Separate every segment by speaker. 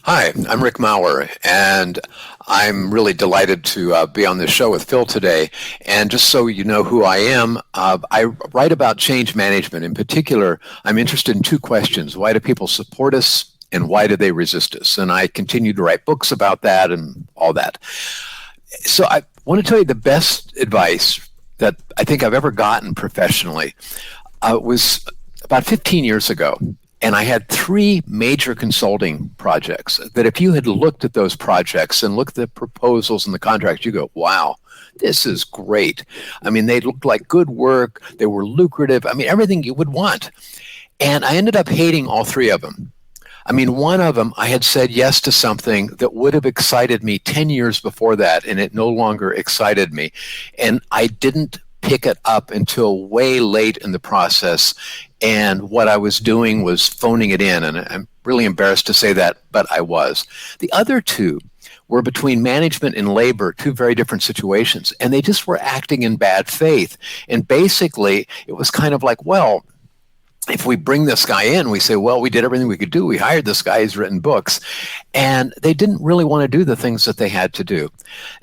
Speaker 1: Hi, I'm Rick Maurer, and I'm really delighted to be on this show with Phil today. And just so you know who I am, I write about change management. In particular, I'm interested in two questions. Why do people support us, and why do they resist us? And I continue to write books about that and all that. So I want to tell you the best advice that I think I've ever gotten professionally was about 15 years ago. And I had three major consulting projects that if you had looked at those projects and looked at the proposals and the contracts, you go, wow, this is great. I mean, they looked like good work. They were lucrative. I mean, everything you would want. And I ended up hating all three of them. I mean, one of them, I had said yes to something that would have excited me 10 years before that, and it no longer excited me. And I didn't pick it up until way late in the process. And what I was doing was phoning it in. And I'm really embarrassed to say that, but I was. The other two were between management and labor, two very different situations. And they just were acting in bad faith. And basically, it was kind of like, well, if we bring this guy in, we say, well, we did everything we could do. We hired this guy. He's written books. And they didn't really want to do the things that they had to do.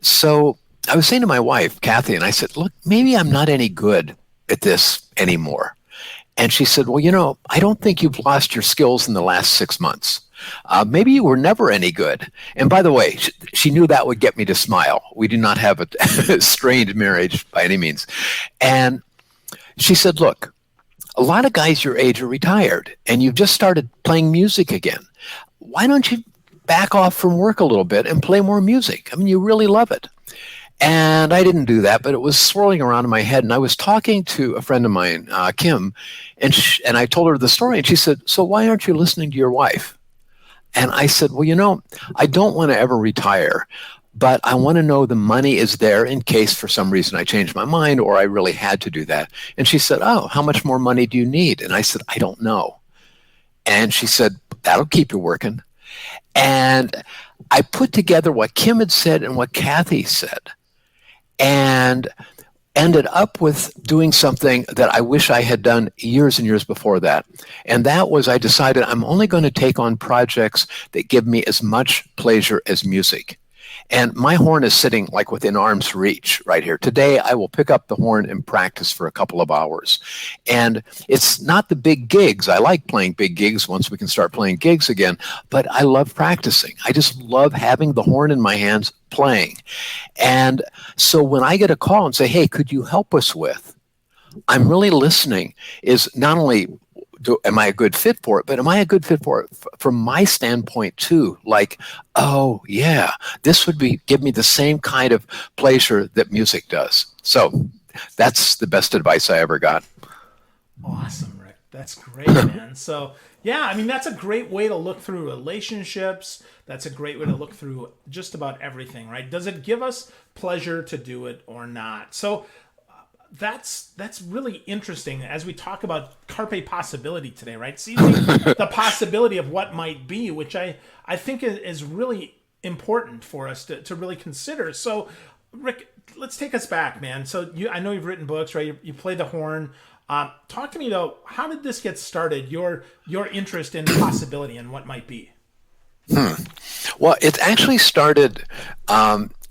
Speaker 1: So I was saying to my wife, Kathy, and I said, look, maybe I'm not any good at this anymore. And she said, well, you know, I don't think you've lost your skills in the last 6 months. Maybe you were never any good. And by the way, she knew that would get me to smile. We do not have a strained marriage by any means. And she said, look, a lot of guys your age are retired and you've just started playing music again. Why don't you back off from work a little bit and play more music? I mean, you really love it. And I didn't do that, but it was swirling around in my head. And I was talking to a friend of mine, Kim, and I told her the story. And she said, so why aren't you listening to your wife? And I said, well, you know, I don't want to ever retire, but I want to know the money is there in case for some reason I changed my mind or I really had to do that. And she said, oh, how much more money do you need? And I said, I don't know. And she said, that'll keep you working. And I put together what Kim had said and what Kathy said, and ended up with doing something that I wish I had done years and years before that. And that was I decided I'm only going to take on projects that give me as much pleasure as music. And my horn is sitting like within arm's reach right here. Today, I will pick up the horn and practice for a couple of hours. And it's not the big gigs. I like playing big gigs once we can start playing gigs again, but I love practicing. I just love having the horn in my hands playing. And so when I get a call and say, hey, could you help us with? I'm really listening is not only am I a good fit for it, but am I a good fit for it from my standpoint too? Like, oh yeah, this would give me the same kind of pleasure that music does. So that's the best advice I ever got.
Speaker 2: Awesome, Rick. That's great, man. So yeah, I mean, that's a great way to look through relationships. That's a great way to look through just about everything, right? Does it give us pleasure to do it or not? So that's really interesting as we talk about carpe possibility today, right? Seizing the possibility of what might be, which I think is really important for us to really consider. So, Rick, let's take us back, man. So I know you've written books, right? You play the horn. Talk to me though. How did this get started? Your interest in possibility and what might be.
Speaker 1: Well, it actually started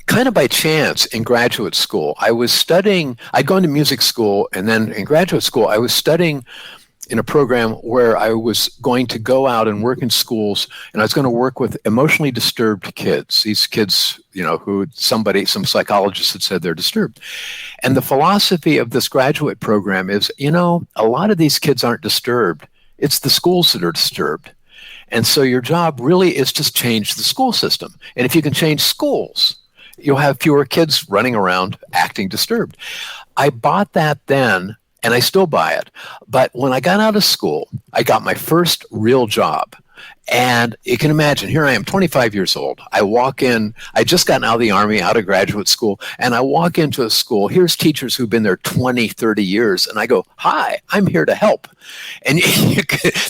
Speaker 1: kind of by chance in graduate school. I'd gone to music school, and then in graduate school, I was studying in a program where I was going to go out and work in schools, and I was going to work with emotionally disturbed kids. These kids, who some psychologist had said they're disturbed. And the philosophy of this graduate program is, a lot of these kids aren't disturbed. It's the schools that are disturbed. And so your job really is to change the school system. And if you can change schools, you'll have fewer kids running around acting disturbed. I bought that then, and I still buy it. But when I got out of school, I got my first real job. And you can imagine, here I am, 25 years old. I walk in, I just gotten out of the Army, out of graduate school, and I walk into a school. Here's teachers who've been there 20, 30 years. And I go, hi, I'm here to help. And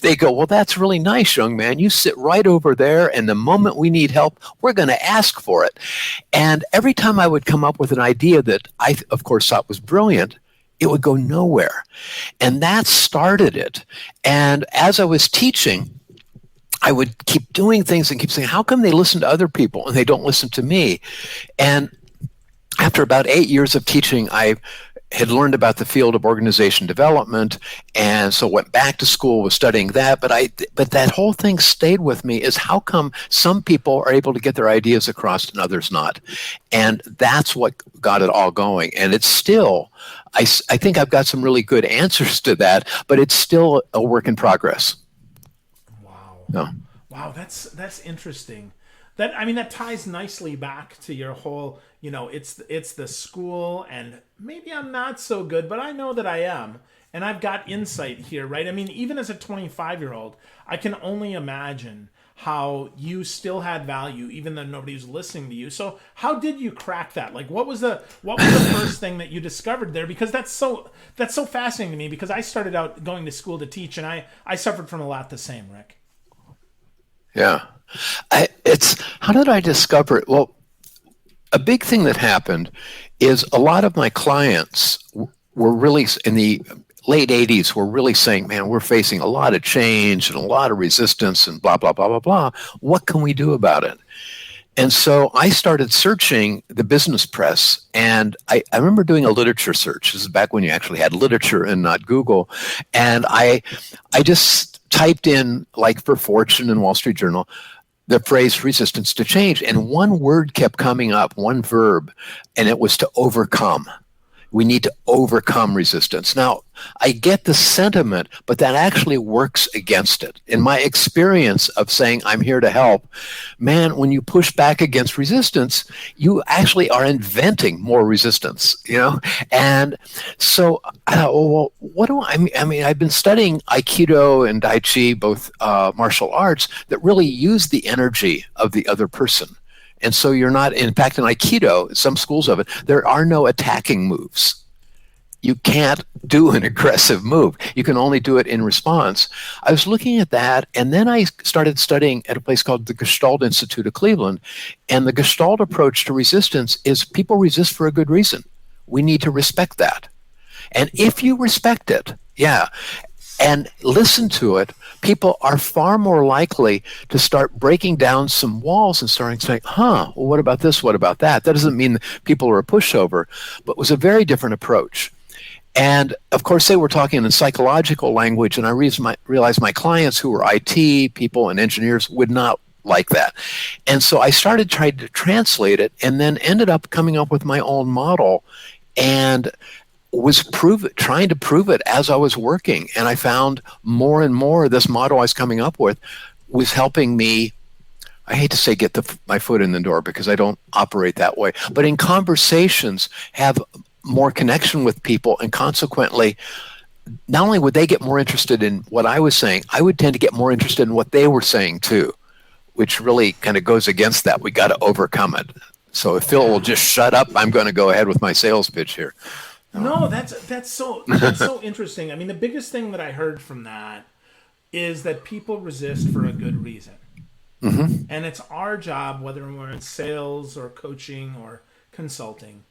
Speaker 1: they go, well, that's really nice, young man. You sit right over there, and the moment we need help, we're going to ask for it. And every time I would come up with an idea that I, of course, thought was brilliant, it would go nowhere. And that started it. And as I was teaching, I would keep doing things and keep saying, how come they listen to other people and they don't listen to me? And after about 8 years of teaching, I had learned about the field of organization development, and so went back to school, was studying that. But that whole thing stayed with me: is how come some people are able to get their ideas across and others not? And that's what got it all going. And it's still, I think I've got some really good answers to that, but it's still a work in progress.
Speaker 2: Wow.
Speaker 1: No.
Speaker 2: Wow, that's interesting. That ties nicely back to your whole, it's the school, and maybe I'm not so good, but I know that I am, and I've got insight here, right? I mean, even as a 25-year-old, I can only imagine how you still had value even though nobody was listening to you. So how did you crack that? Like, what was the first thing that you discovered there? Because that's so fascinating to me, because I started out going to school to teach, and I suffered from a lot the same, Rick.
Speaker 1: Yeah. How did I discover it? Well, a big thing that happened is a lot of my clients were really, in the late 80s, were really saying, man, we're facing a lot of change and a lot of resistance and blah, blah, blah, blah, blah. What can we do about it? And so I started searching the business press, and I remember doing a literature search. This is back when you actually had literature and not Google. And I just typed in, like for Fortune and Wall Street Journal, the phrase resistance to change. And one word kept coming up, one verb, and it was to overcome. We need to overcome resistance. Now, I get the sentiment, but that actually works against it. In my experience of saying, I'm here to help, man, when you push back against resistance, you actually are inventing more resistance, And so, well, what do I mean, I've been studying Aikido and Tai Chi, both martial arts, that really use the energy of the other person. And so you're not, in fact, in Aikido, some schools of it, there are no attacking moves. You can't do an aggressive move. You can only do it in response. I was looking at that, and then I started studying at a place called the Gestalt Institute of Cleveland. And the Gestalt approach to resistance is people resist for a good reason. We need to respect that. And if you respect it, and listen to it, people are far more likely to start breaking down some walls and starting saying, well, what about this? What about that? That doesn't mean people are a pushover, but it was a very different approach. And of course, they were talking in psychological language, and I realized my clients who were IT people and engineers would not like that. And so I started trying to translate it, and then ended up coming up with my own model, and was trying to prove it as I was working. And I found more and more this model I was coming up with was helping me, I hate to say get my foot in the door because I don't operate that way, but in conversations have more connection with people, and consequently, not only would they get more interested in what I was saying, I would tend to get more interested in what they were saying too, which really kind of goes against that. We got to overcome it. So if Phil will just shut up, I'm going to go ahead with my sales pitch here.
Speaker 2: No, that's so interesting. I mean, the biggest thing that I heard from that is that people resist for a good reason. Mm-hmm. And it's our job, whether we're in sales or coaching or consulting,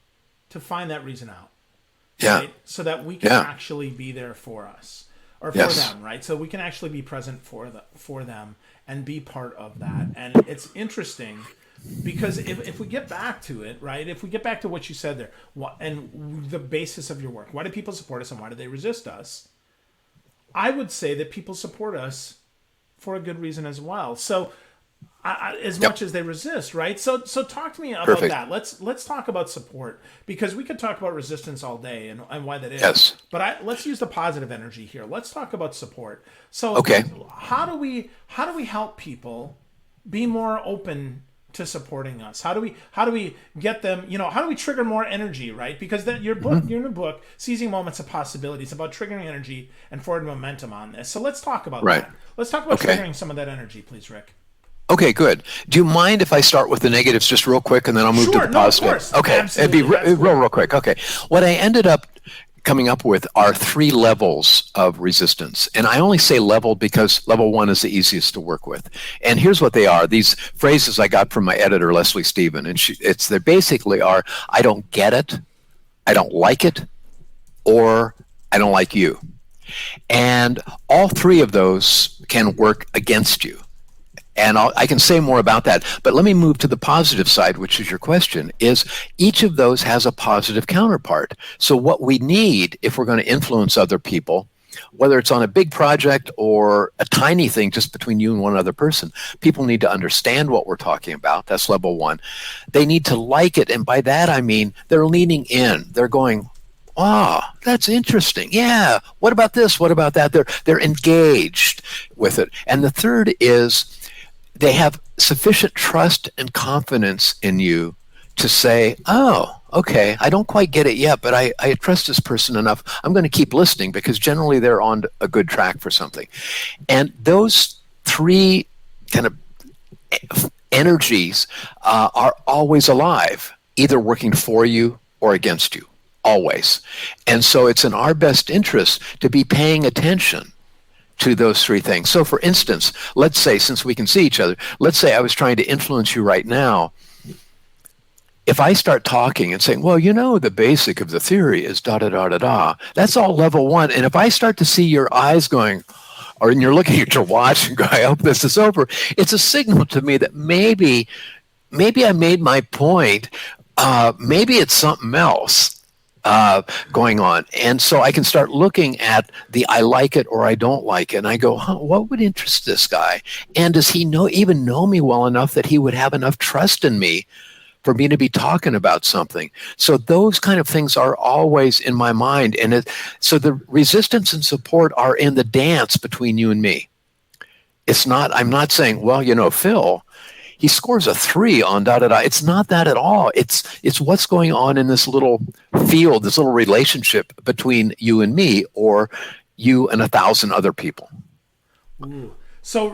Speaker 2: to find that reason out.
Speaker 1: Yeah.
Speaker 2: Right? So that we can actually be there for us or for them, right? So we can actually be present for them and be part of that. And it's interesting because if we get back to it, right? If we get back to what you said there, and the basis of your work, why do people support us and why do they resist us? I would say that people support us for a good reason as well. So as much as they resist, right? So talk to me about that. Let's talk about support, because we could talk about resistance all day and why that is.
Speaker 1: Yes.
Speaker 2: But let's use the positive energy here. Let's talk about support. So how do we help people be more open to supporting us? How do we get them, how do we trigger more energy, right? Because your new book, Seizing Moments of Possibility, is about triggering energy and forward momentum on this. So let's talk about that. Let's talk about triggering some of that energy, please, Rick.
Speaker 1: Okay, good. Do you mind if I start with the negatives just real quick, and then I'll move to the positive?
Speaker 2: Of course.
Speaker 1: Okay,
Speaker 2: Absolutely.
Speaker 1: It'd be real quick. Okay. What I ended up coming up with are 3 levels of resistance. And I only say level because level 1 is the easiest to work with. And here's what they are. These phrases I got from my editor, Leslie Stephen, and they basically are, I don't get it, I don't like it, or I don't like you. And all 3 of those can work against you. And I can say more about that. But let me move to the positive side, which is your question, is each of those has a positive counterpart. So what we need if we're going to influence other people, whether it's on a big project or a tiny thing just between you and one other person, people need to understand what we're talking about. That's level one. They need to like it. And by that, I mean, they're leaning in. They're going, oh, that's interesting. Yeah. What about this? What about that? They're engaged with it. And the third is they have sufficient trust and confidence in you to say, oh, okay, I don't quite get it yet, but I trust this person enough. I'm going to keep listening because generally they're on a good track for something. And those three kind of energies are always alive, either working for you or against you, always. And so it's in our best interest to be paying attention to those three things. So for instance, let's say, since we can see each other, let's say I was trying to influence you right now. If I start talking and saying, well, you know, the basic of the theory is da da da da da, that's all level one. And if I start to see your eyes going, or you're looking at your watch and go, I hope this is over, it's a signal to me that maybe I made my point. Maybe it's something else going on. And so I can start looking at the I like it or I don't like it. And I go, what would interest this guy? And does he even know me well enough that he would have enough trust in me for me to be talking about something? So those kind of things are always in my mind. And so the resistance and support are in the dance between you and me. I'm not saying, well, you know, Phil, he scores a 3 on da da da. It's not that at all. It's what's going on in this little field, this little relationship between you and me, or you and 1,000 other people.
Speaker 2: Ooh. So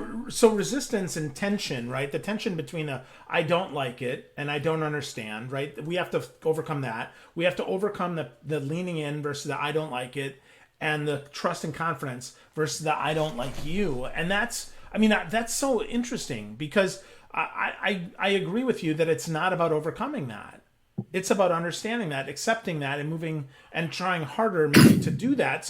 Speaker 2: resistance and tension, right? The tension between I don't like it and I don't understand, right? We have to overcome that. We have to overcome the leaning in versus the I don't like it, and the trust and confidence versus the I don't like you. And that's so interesting because I agree with you that it's not about overcoming that. It's about understanding that, accepting that, and moving and trying harder maybe to do that.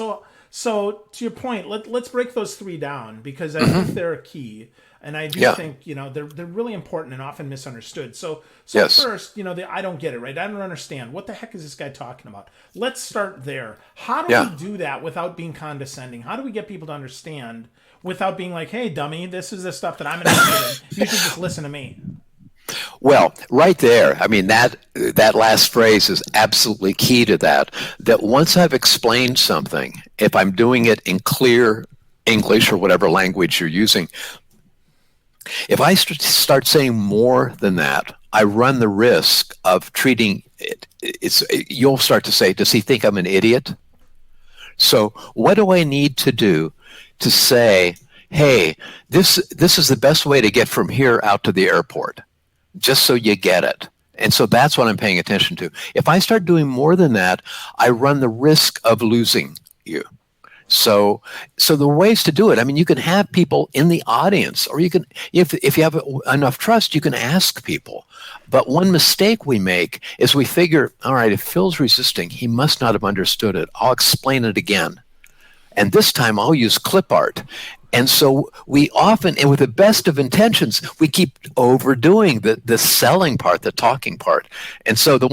Speaker 2: So to your point, let's break those three down because I think they're a key, and I do think they're really important and often misunderstood. So
Speaker 1: yes.
Speaker 2: First, I don't get it, right? I don't understand what the heck is this guy talking about. Let's start there. How do we do that without being condescending? How do we get people to understand without being like, hey, dummy, this is the stuff that I'm interested in. You should just listen to me.
Speaker 1: Well, right there, I mean, that last phrase is absolutely key to that once I've explained something, if I'm doing it in clear English or whatever language you're using, if I start saying more than that, I run the risk of treating it. You'll start to say, does he think I'm an idiot? So what do I need to do to say, hey, this is the best way to get from here out to the airport, just so you get it. And so that's what I'm paying attention to. If I start doing more than that, I run the risk of losing you. So the ways to do it, I mean, you can have people in the audience, or you can, if you have enough trust, you can ask people. But one mistake we make is we figure, all right, if Phil's resisting, he must not have understood it. I'll explain it again. And this time I'll use clip art. And so we often, and with the best of intentions, we keep overdoing the selling part, the talking part. And so the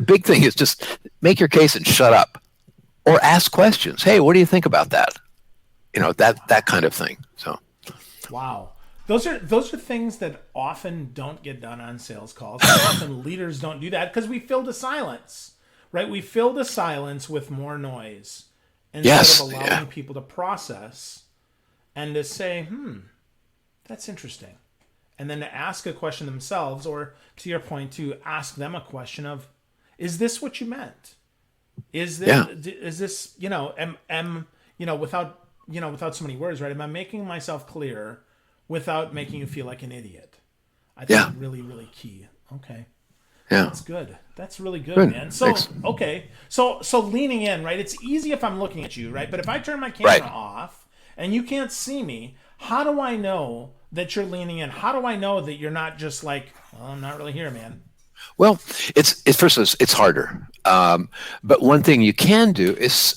Speaker 1: big thing is just make your case and shut up. Or ask questions. Hey, what do you think about that? That kind of thing. So,
Speaker 2: wow, those are things that often don't get done on sales calls. Often leaders don't do that because we fill the silence, right? We fill the silence with more noise instead of allowing people to process and to say, that's interesting, and then to ask a question themselves, or to your point, to ask them a question of, is this what you meant? Is this without so many words, right? Am I making myself clear without making you feel like an idiot? I think that's really, really key. Okay. Yeah. That's good. That's really good, man. So, thanks. Okay. So leaning in, right? It's easy if I'm looking at you, right? But if I turn my camera off and you can't see me, how do I know that you're leaning in? How do I know that you're not just like, well, I'm not really here, man?
Speaker 1: Well, it's harder. But one thing you can do is,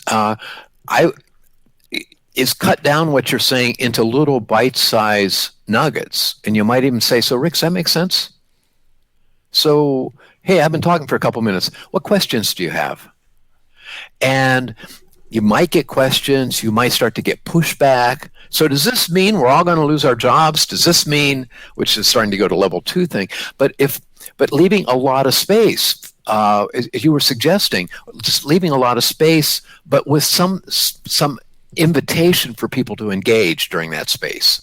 Speaker 1: is cut down what you're saying into little bite-sized nuggets. And you might even say, so Rick, does that make sense? So, hey, I've been talking for a couple minutes. What questions do you have? And you might get questions. You might start to get pushback. So does this mean we're all going to lose our jobs? Does this mean, which is starting to go to level 2 thing, but leaving a lot of space, as you were suggesting, just leaving a lot of space, but with some invitation for people to engage during that space.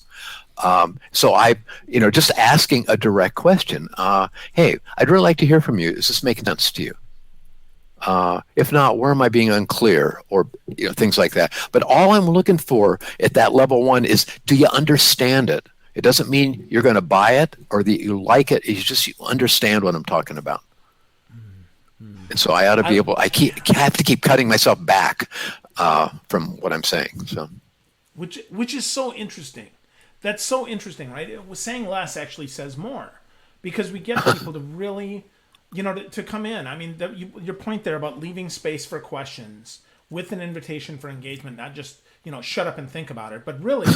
Speaker 1: So just asking a direct question. Hey, I'd really like to hear from you. Is this making sense to you? If not, where am I being unclear, or things like that. But all I'm looking for at that level 1 is, do you understand it? It doesn't mean you're going to buy it or that you like it. It's just you understand what I'm talking about. And so I ought to be able. I have to keep cutting myself back from what I'm saying. So,
Speaker 2: which is so interesting. That's so interesting, right? Saying less actually says more, because we get people to really. To come in. I mean, your point there about leaving space for questions with an invitation for engagement, not just, shut up and think about it, but really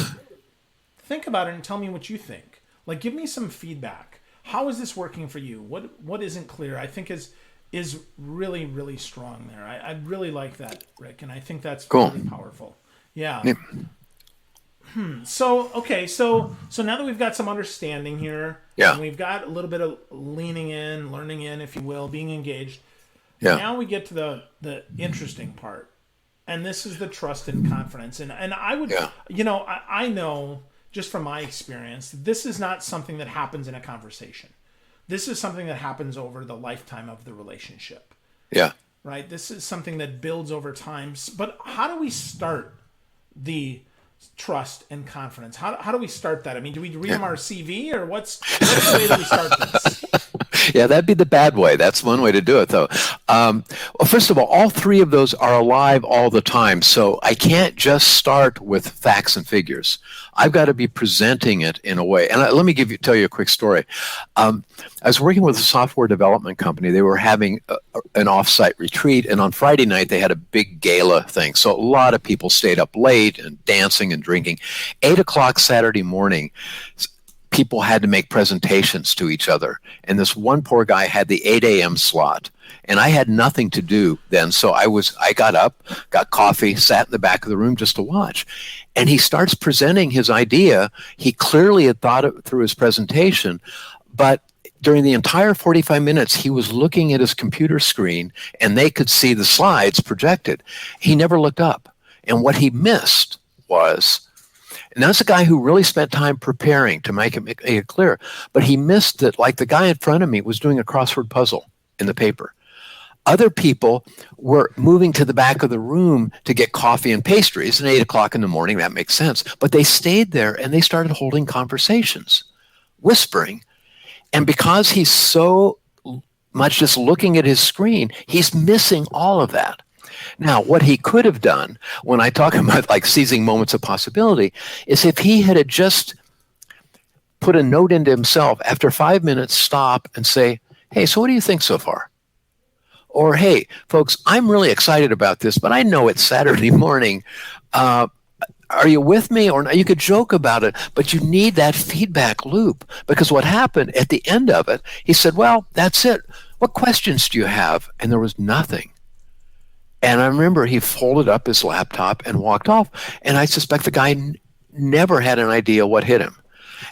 Speaker 2: think about it and tell me what you think. Like, give me some feedback. How is this working for you? What isn't clear? I think is really, really strong there. I really like that, Rick, and I think that's
Speaker 1: cool.
Speaker 2: Really powerful. Yeah. So now that we've got some understanding here, and we've got a little bit of leaning in, learning in, if you will, being engaged. Now we get to the interesting part, and this is the trust and confidence. And I would, I know just from my experience, this is not something that happens in a conversation. This is something that happens over the lifetime of the relationship.
Speaker 1: Yeah.
Speaker 2: Right. This is something that builds over time. But how do we start the trust and confidence? How do we start that? I mean, do we read them our CV, or what's the way that we start this?
Speaker 1: Yeah, that'd be the bad way. That's one way to do it, though. Well, first of all 3 of those are alive all the time. So I can't just start with facts and figures. I've got to be presenting it in a way. And let me tell you a quick story. I was working with a software development company. They were having an offsite retreat, and on Friday night they had a big gala thing. So a lot of people stayed up late and dancing and drinking. 8 o'clock Saturday morning, people had to make presentations to each other. And this one poor guy had the 8 a.m. slot. And I had nothing to do then. So I got up, got coffee, sat in the back of the room just to watch. And he starts presenting his idea. He clearly had thought it through his presentation. But during the entire 45 minutes, he was looking at his computer screen, and they could see the slides projected. He never looked up. And what he missed was, and that's a guy who really spent time preparing to make it clear, but he missed that, like, the guy in front of me was doing a crossword puzzle in the paper. Other people were moving to the back of the room to get coffee and pastries at 8 o'clock in the morning. That makes sense. But they stayed there and they started holding conversations, whispering. And because he's so much just looking at his screen, he's missing all of that. Now, what he could have done, when I talk about like seizing moments of possibility, is if he had just put a note into himself after 5 minutes, stop and say, hey, so what do you think so far? Or, hey, folks, I'm really excited about this, but I know it's Saturday morning. Are you with me or not? You could joke about it, but you need that feedback loop, because what happened at the end of it, he said, well, that's it. What questions do you have? And there was nothing. And I remember he folded up his laptop and walked off. And I suspect the guy never had an idea what hit him.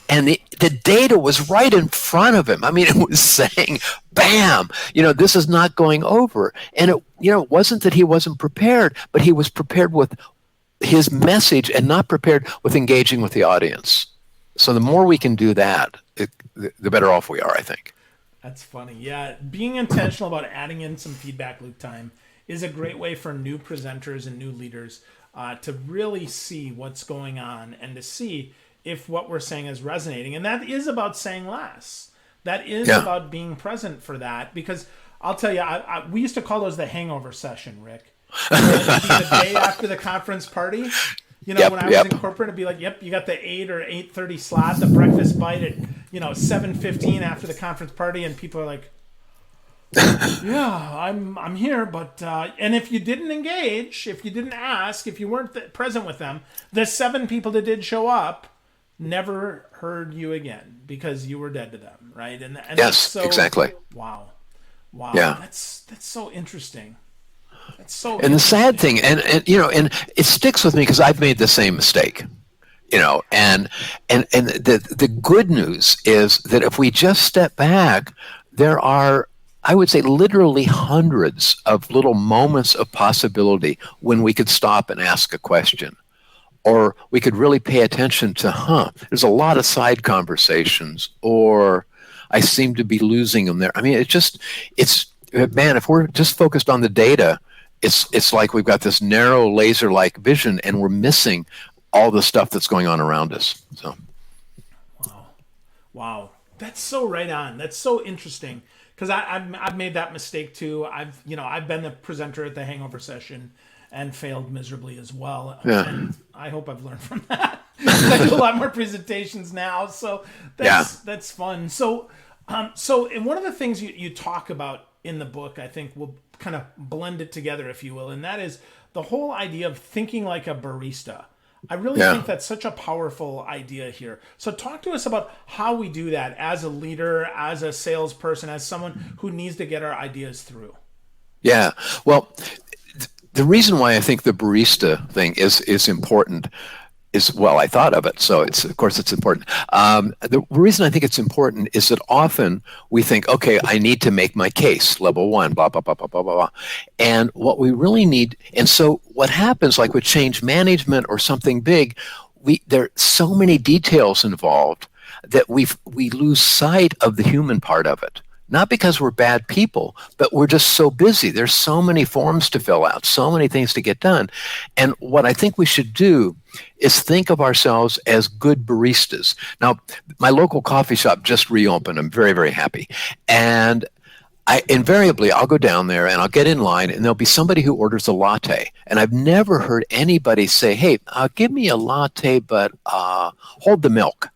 Speaker 1: And the data was right in front of him. I mean, it was saying, bam, this is not going over. And it wasn't that he wasn't prepared, but he was prepared with his message and not prepared with engaging with the audience. So the more we can do that, the better off we are, I think.
Speaker 2: That's funny. Yeah. Being intentional about adding in some feedback loop time is a great way for new presenters and new leaders to really see what's going on and to see if what we're saying is resonating. And that is about saying less. That is about being present for that. Because I'll tell you, we used to call those the hangover session, Rick. It'd be the day after the conference party. When I was in corporate, it'd be like, you got the 8 or 8:30 slot, the breakfast bite at 7:15 after the conference party, and people are like, Yeah, I'm here, but and if you didn't engage, if you didn't ask, if you weren't present with them, the 7 people that did show up never heard you again because you were dead to them, right? And that's
Speaker 1: Yes,
Speaker 2: so
Speaker 1: exactly.
Speaker 2: wow, wow.
Speaker 1: Yeah.
Speaker 2: That's so interesting. That's so
Speaker 1: And the sad
Speaker 2: interesting.
Speaker 1: thing, and it sticks with me because I've made the same mistake. And the good news is that if we just step back, there are, I would say, literally hundreds of little moments of possibility when we could stop and ask a question, or we could really pay attention to, there's a lot of side conversations, or I seem to be losing them there. I mean, it's, man, if we're just focused on the data, it's like we've got this narrow laser-like vision and we're missing all the stuff that's going on around us. So,
Speaker 2: Wow, wow. That's so right on. That's so interesting because I've made that mistake too. I've been the presenter at the hangover session and failed miserably as well.
Speaker 1: yeah,
Speaker 2: And I hope I've learned from that. I do a lot more presentations now, so
Speaker 1: yeah,
Speaker 2: that's fun. So and one of the things you talk about in the book, I think will kind of blend it together, if you will, and that is the whole idea of thinking like a barista. I really
Speaker 1: yeah.
Speaker 2: think that's such a powerful idea here. So talk to us about how we do that as a leader, as a salesperson, as someone who needs to get our ideas through.
Speaker 1: Yeah. Well, the reason why I think the barista thing is important is, well, I thought of it, so it's, of course it's important. The reason I think it's important is that often we think, okay, I need to make my case, level 1, blah blah blah blah blah blah blah, and what we really need, and so what happens, like with change management or something big, there are so many details involved that we lose sight of the human part of it. Not because we're bad people, but we're just so busy. There's so many forms to fill out, so many things to get done. And what I think we should do is think of ourselves as good baristas. Now, my local coffee shop just reopened. I'm very, very happy. And I'll go down there and I'll get in line and there'll be somebody who orders a latte. And I've never heard anybody say, hey, give me a latte, but hold the milk.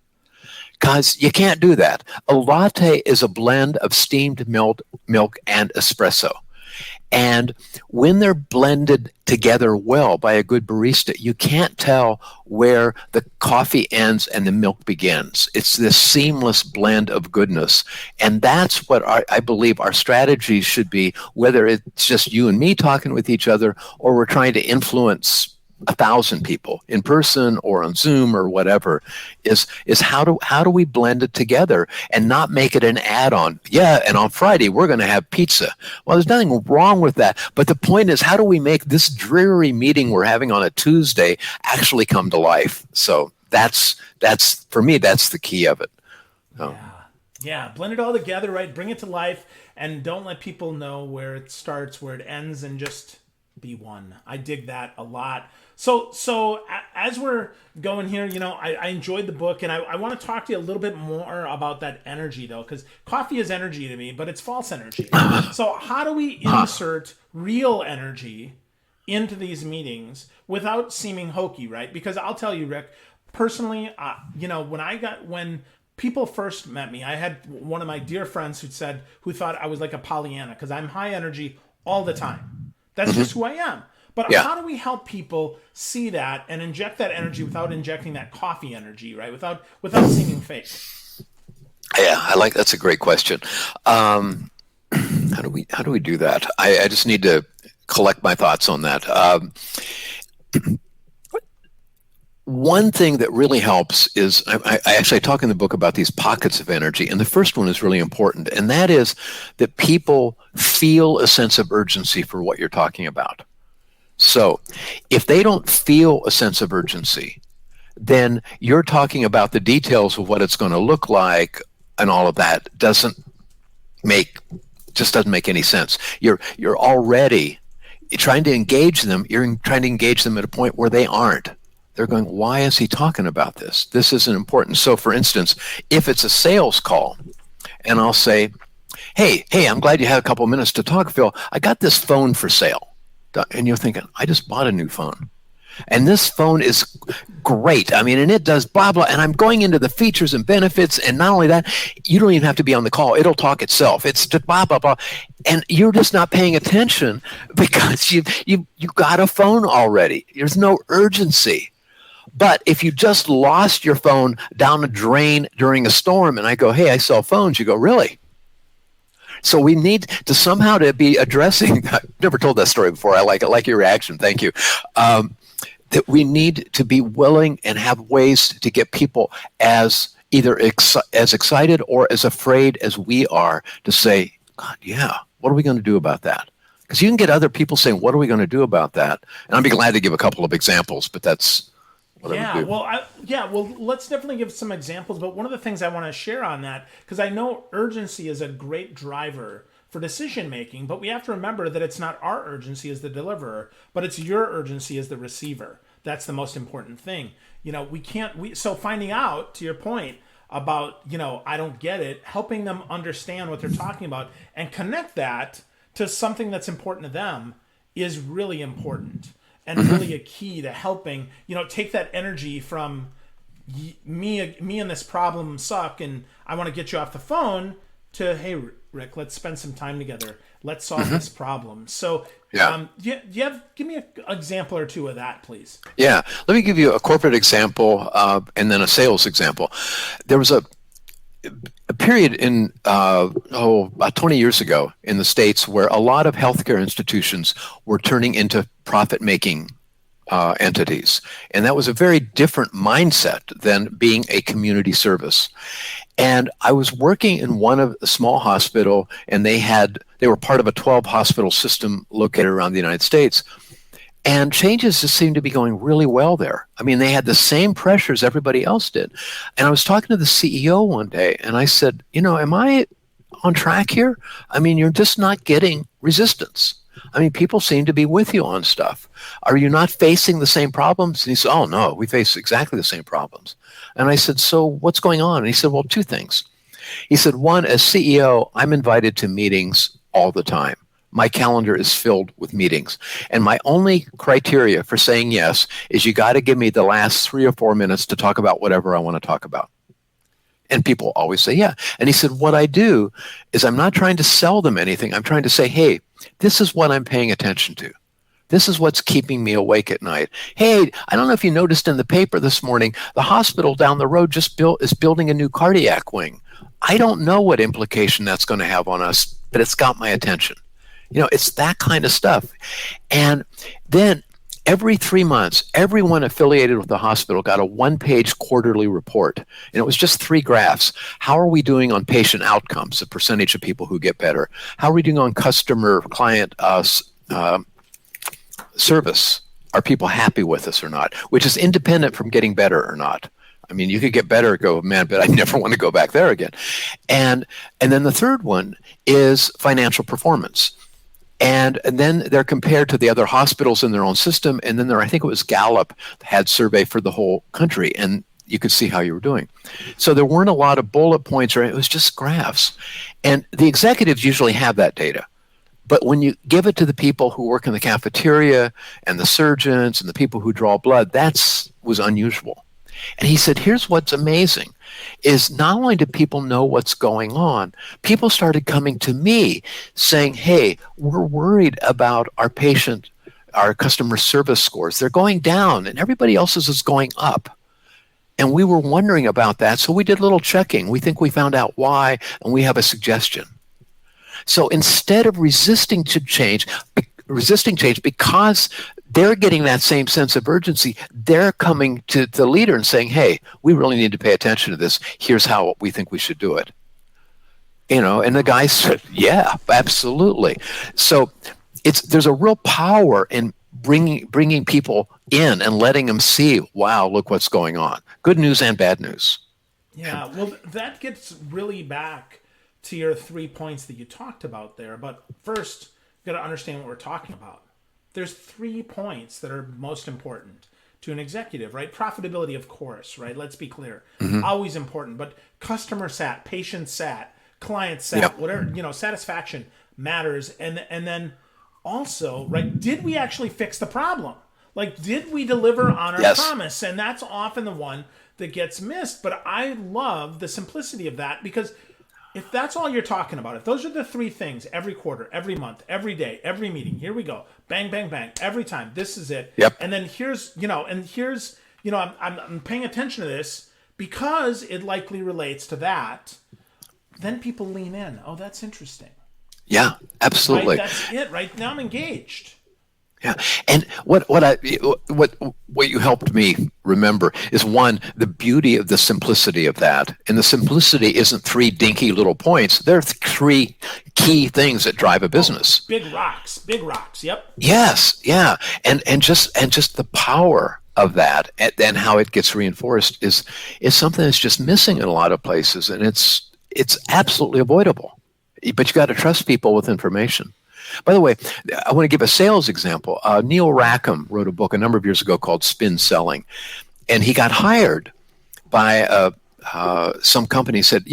Speaker 1: Because you can't do that. A latte is a blend of steamed milk and espresso. And when they're blended together well by a good barista, you can't tell where the coffee ends and the milk begins. It's this seamless blend of goodness. And that's what I believe our strategy should be, whether it's just you and me talking with each other or we're trying to influence 1,000 people in person or on Zoom or whatever, is how do we blend it together and not make it an add-on? Yeah, and on Friday we're going to have pizza. Well, there's nothing wrong with that, but the point is, how do we make this dreary meeting we're having on a Tuesday actually come to life? So that's for me, that's the key of it. So.
Speaker 2: Yeah. Yeah. Blend it all together, right? Bring it to life and don't let people know where it starts, where it ends, and just be one. I dig that a lot. So as we're going here, I enjoyed the book, and I want to talk to you a little bit more about that energy, though, because coffee is energy to me, but it's false energy. So how do we insert real energy into these meetings without seeming hokey, right? Because I'll tell you, Rick, personally, when people first met me, I had one of my dear friends who thought I was like a Pollyanna because I'm high energy all the time. That's just who I am. But
Speaker 1: Yeah.
Speaker 2: how do we help people see that and inject that energy without injecting that coffee energy, right? Without seeming fake.
Speaker 1: Yeah, that's a great question. How do we do that? I just need to collect my thoughts on that. One thing that really helps is I actually talk in the book about these pockets of energy, and the first one is really important, and that is that people feel a sense of urgency for what you're talking about. So if they don't feel a sense of urgency, then you're talking about the details of what it's going to look like, and all of that doesn't make any sense. You're already trying to engage them. You're trying to engage them at a point where they aren't. They're going, why is he talking about this? This isn't important. So for instance, if it's a sales call and I'll say, hey, I'm glad you had a couple minutes to talk, Phil. I got this phone for sale. And you're thinking, I just bought a new phone. And this phone is great. I mean, and it does blah, blah. And I'm going into the features and benefits. And not only that, you don't even have to be on the call. It'll talk itself. It's just blah, blah, blah. And you're just not paying attention because you got a phone already. There's no urgency. But if you just lost your phone down a drain during a storm and I go, hey, I sell phones, you go, really? So we need to somehow to be addressing, I've never told that story before. I like it. I like your reaction. Thank you. That we need to be willing and have ways to get people as either as excited or as afraid as we are to say, God, yeah, what are we going to do about that? Because you can get other people saying, what are we going to do about that? And I'd be glad to give a couple of examples, but that's what I would do.
Speaker 2: Well, let's definitely give some examples. But one of the things I want to share on that, because I know urgency is a great driver for decision making, but we have to remember that it's not our urgency as the deliverer, but it's your urgency as the receiver. That's the most important thing. So finding out, to your point about, I don't get it, helping them understand what they're talking about and connect that to something that's important to them is really important and really a key to helping, take that energy from me and this problem suck and I want to get you off the phone to, hey, Rick, let's spend some time together. Let's solve this problem. So give me an example or two of that, please.
Speaker 1: Yeah. Let me give you a corporate example and then a sales example. There was a period in, about 20 years ago in the States where a lot of healthcare institutions were turning into profit-making entities. And that was a very different mindset than being a community service. And I was working in a small hospital, and they were part of a 12 hospital system located around the United States. And changes just seemed to be going really well there. I mean, they had the same pressures everybody else did. And I was talking to the CEO one day, and I said, am I on track here? I mean, you're just not getting resistance. I mean, people seem to be with you on stuff. Are you not facing the same problems? And he said, oh, no, we face exactly the same problems. And I said, so what's going on? And he said, well, two things. He said, one, as CEO, I'm invited to meetings all the time. My calendar is filled with meetings. And my only criteria for saying yes is you got to give me the last 3 or 4 minutes to talk about whatever I want to talk about. And people always say, yeah. And he said, what I do is I'm not trying to sell them anything. I'm trying to say, hey, this is what I'm paying attention to. This is what's keeping me awake at night. Hey, I don't know if you noticed in the paper this morning, the hospital down the road is building a new cardiac wing. I don't know what implication that's going to have on us, but it's got my attention. It's that kind of stuff. And then every 3 months, everyone affiliated with the hospital got a 1-page quarterly report. And it was just 3 graphs. How are we doing on patient outcomes, the percentage of people who get better? How are we doing on client service? Are people happy with us or not? Which is independent from getting better or not. I mean, you could get better and go, man, but I never want to go back there again. And then the third one is financial performance. And then they're compared to the other hospitals in their own system. And then I think it was Gallup had survey for the whole country, and you could see how you were doing. So there weren't a lot of bullet points, or it was just graphs. And the executives usually have that data. But when you give it to the people who work in the cafeteria and the surgeons and the people who draw blood, was unusual. And he said, here's what's amazing, is not only do people know what's going on, people started coming to me saying, hey, we're worried about our customer service scores. They're going down and everybody else's is going up. And we were wondering about that. So we did a little checking. We think we found out why, and we have a suggestion. So instead of resisting change because they're getting that same sense of urgency, they're coming to the leader and saying, hey, we really need to pay attention to this. Here's how we think we should do it. And the guy said, yeah, absolutely. So there's a real power in bringing people in and letting them see, wow, look what's going on. Good news and bad news.
Speaker 2: Yeah, well, that gets really back to your 3 points that you talked about there. But first, you've got to understand what we're talking about. There's 3 points that are most important to an executive, right? Profitability, of course, right? Let's be clear. Always important. But customer sat, patient sat, client sat, whatever, satisfaction matters. And then also, right, did we actually fix the problem? Like, did we deliver on our
Speaker 1: Yes.
Speaker 2: promise? And that's often the one that gets missed. But I love the simplicity of that, because if that's all you're talking about, if those are the three things every quarter, every month, every day, every meeting, here we go, bang, bang, bang, every time, this is it.
Speaker 1: Yep.
Speaker 2: And then here's, I'm paying attention to this because it likely relates to that. Then people lean in. Oh, that's interesting.
Speaker 1: Yeah, absolutely.
Speaker 2: Right? That's it. Right now, I'm engaged.
Speaker 1: Yeah, and what you helped me remember is, one, the beauty of the simplicity of that, and the simplicity isn't three dinky little points. There are three key things that drive a business.
Speaker 2: Big rocks. Yep.
Speaker 1: Yes, yeah, and just the power of that, and how it gets reinforced is something that's just missing in a lot of places, and it's absolutely avoidable. But you got to trust people with information. By the way, I want to give a sales example. Neil Rackham wrote a book a number of years ago called Spin Selling, and he got hired by some company. Said,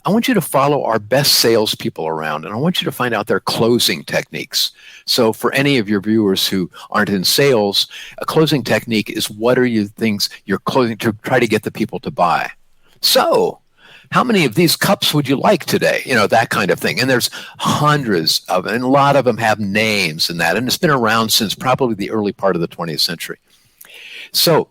Speaker 1: I want you to follow our best salespeople around, and I want you to find out their closing techniques. So for any of your viewers who aren't in sales, a closing technique is, what are your things you're closing to try to get the people to buy? So how many of these cups would you like today? That kind of thing. And there's hundreds of them, and a lot of them have names and that. And it's been around since probably the early part of the 20th century. So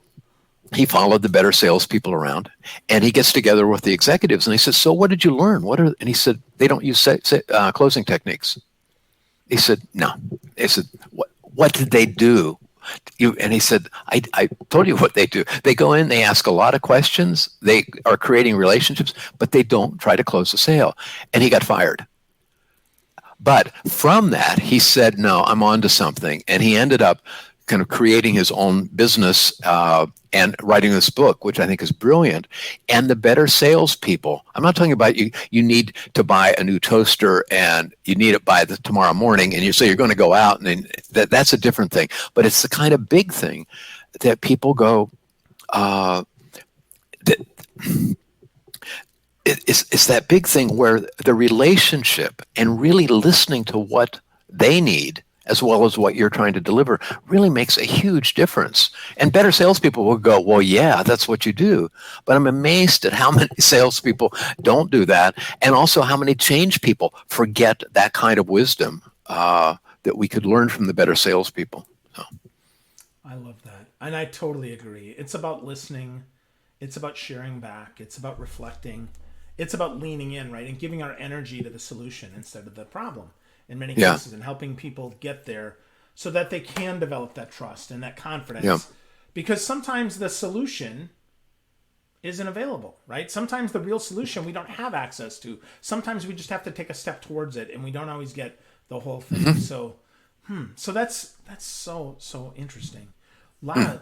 Speaker 1: he followed the better salespeople around, and he gets together with the executives, and he says, so what did you learn? And he said, they don't use closing techniques. He said, no. He said, what did they do? And he said, I told you what they do. They go in, they ask a lot of questions, they are creating relationships, but they don't try to close a sale. And he got fired. But from that, he said, no, I'm on to something. And he ended up kind of creating his own business and writing this book, which I think is brilliant. And the better salespeople, I'm not talking about you need to buy a new toaster and you need it by tomorrow morning, and you say you're going to go out, and then that's a different thing. But it's the kind of big thing that people go, it's that big thing where the relationship and really listening to what they need, as well as what you're trying to deliver, really makes a huge difference. And better salespeople will go, well, yeah, that's what you do. But I'm amazed at how many salespeople don't do that, and also how many change people forget that kind of wisdom that we could learn from the better salespeople. So.
Speaker 2: I love that. And I totally agree. It's about listening. It's about sharing back. It's about reflecting. It's about leaning in, right? And giving our energy to the solution instead of the problem in many cases, and helping people get there so that they can develop that trust and that confidence. Yeah. Because sometimes the solution isn't available, right? Sometimes the real solution we don't have access to. Sometimes we just have to take a step towards it, and we don't always get the whole thing. Mm-hmm. So that's so interesting. A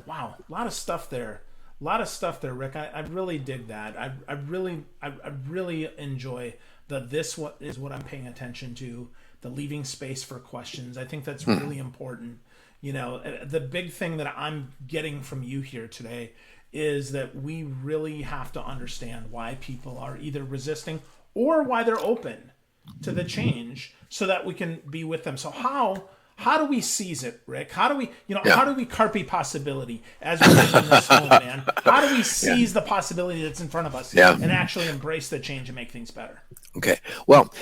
Speaker 2: lot of stuff there. Rick. I really dig that. I really enjoy this is what I'm paying attention to, the leaving space for questions. I think that's really important. The big thing that I'm getting from you here today is that we really have to understand why people are either resisting or why they're open to the change, so that we can be with them. So how do we seize it, Rick? How do we, how do we carpe possibility as we're in this home, man? How do we seize the possibility that's in front of us and actually embrace the change and make things better? Okay.
Speaker 1: Well,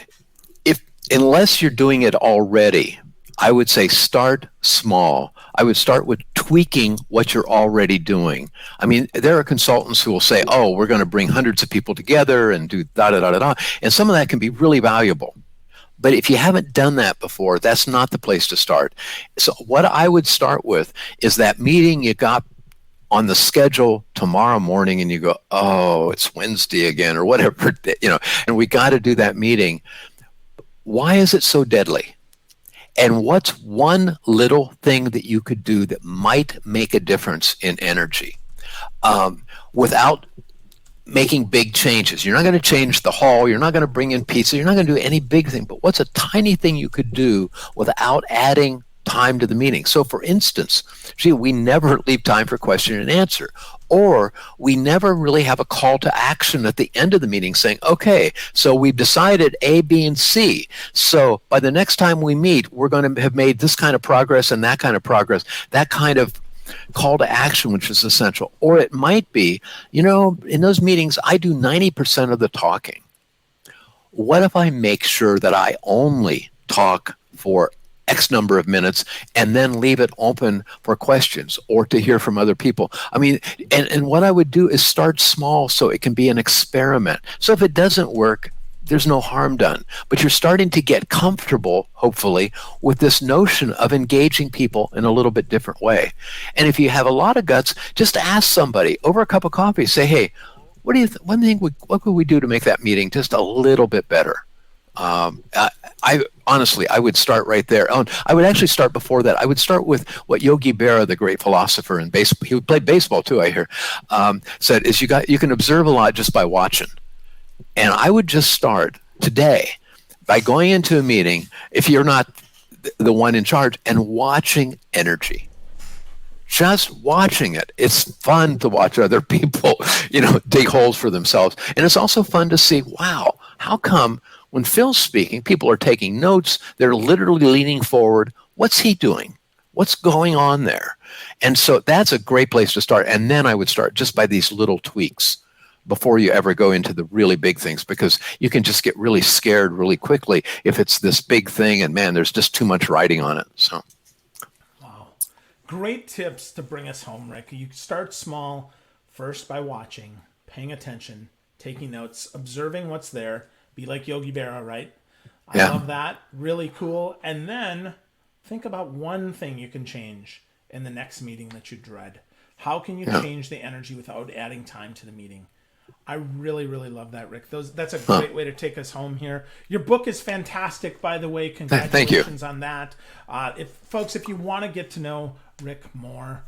Speaker 1: unless you're doing it already, I would say start small. I would start with tweaking what you're already doing. I mean, there are consultants who will say, oh, we're going to bring hundreds of people together and do da-da-da-da-da. And some of that can be really valuable. But if you haven't done that before, that's not the place to start. So what I would start with is that meeting you got on the schedule tomorrow morning, and you go, oh, it's Wednesday again, or whatever, and we got to do that meeting. Why is it so deadly? And what's one little thing that you could do that might make a difference in energy without making big changes? You're not going to change the hall. You're not going to bring in pizza. You're not going to do any big thing. But what's a tiny thing you could do without adding time to the meeting? So, for instance, we never leave time for question and answer. Or we never really have a call to action at the end of the meeting saying, okay, so we've decided A, B, and C. So by the next time we meet, we're going to have made this kind of progress and that kind of progress. That kind of call to action, which is essential. Or it might be, in those meetings, I do 90% of the talking. What if I make sure that I only talk for X number of minutes and then leave it open for questions or to hear from other people? I mean, and what I would do is start small so it can be an experiment. So if it doesn't work, there's no harm done. But you're starting to get comfortable, hopefully, with this notion of engaging people in a little bit different way. And if you have a lot of guts, just ask somebody over a cup of coffee, say, hey, what do you what could we do to make that meeting just a little bit better? I honestly, I would start right there. I would actually start before that. I would start with what Yogi Berra, the great philosopher and he played baseball too, I hear, said is you can observe a lot just by watching. And I would just start today by going into a meeting, if you're not the one in charge, and watching energy. Just watching it. It's fun to watch other people, dig holes for themselves. And it's also fun to see, wow, how come when Phil's speaking, people are taking notes, they're literally leaning forward. What's he doing? What's going on there? And so that's a great place to start. And then I would start just by these little tweaks before you ever go into the really big things, because you can just get really scared really quickly if it's this big thing and man, there's just too much writing on it. So.
Speaker 2: Wow. Great tips to bring us home, Rick. You start small, first by watching, paying attention, taking notes, observing what's there. Be like Yogi Berra, right? I love that. Really cool. And then think about one thing you can change in the next meeting that you dread. How can you change the energy without adding time to the meeting? I really, really love that, Rick. That's a great way to take us home here. Your book is fantastic, by the way. Congratulations on that. If you want to get to know Rick more,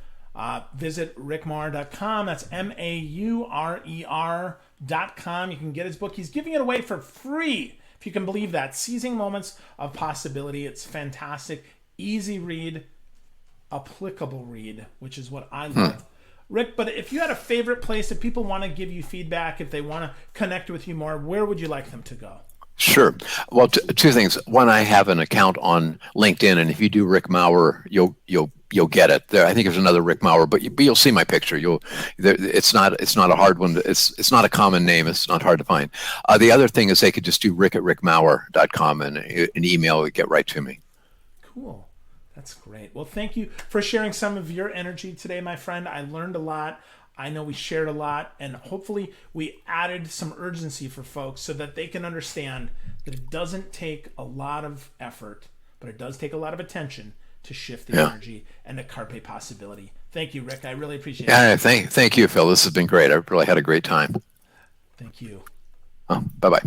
Speaker 2: visit rickmaurer.com. That's MAURER.com. You can get his book. He's giving it away for free, if you can believe that. Seizing Moments of Possibility. It's fantastic. Easy read, applicable read, which is what I love. Rick, but if you had a favorite place, if people want to give you feedback, if they want to connect with you more, where would you like them to go?
Speaker 1: Sure. Well, two things. One, I have an account on LinkedIn, and if you do Rick Maurer, you'll get it. There, I think there's another Rick Maurer, but you'll see my picture. It's not a hard one. It's not a common name. It's not hard to find. The other thing is they could just do rick@rickmaurer.com, and an email would get right to me.
Speaker 2: Cool. That's great. Well, thank you for sharing some of your energy today, my friend. I learned a lot. I know we shared a lot, and hopefully we added some urgency for folks so that they can understand that it doesn't take a lot of effort, but it does take a lot of attention to shift the energy and the carpe possibility. Thank you, Rick. I really appreciate it.
Speaker 1: Yeah, thank you, Phil. This has been great. I've really had a great time.
Speaker 2: Thank you.
Speaker 1: Bye-bye.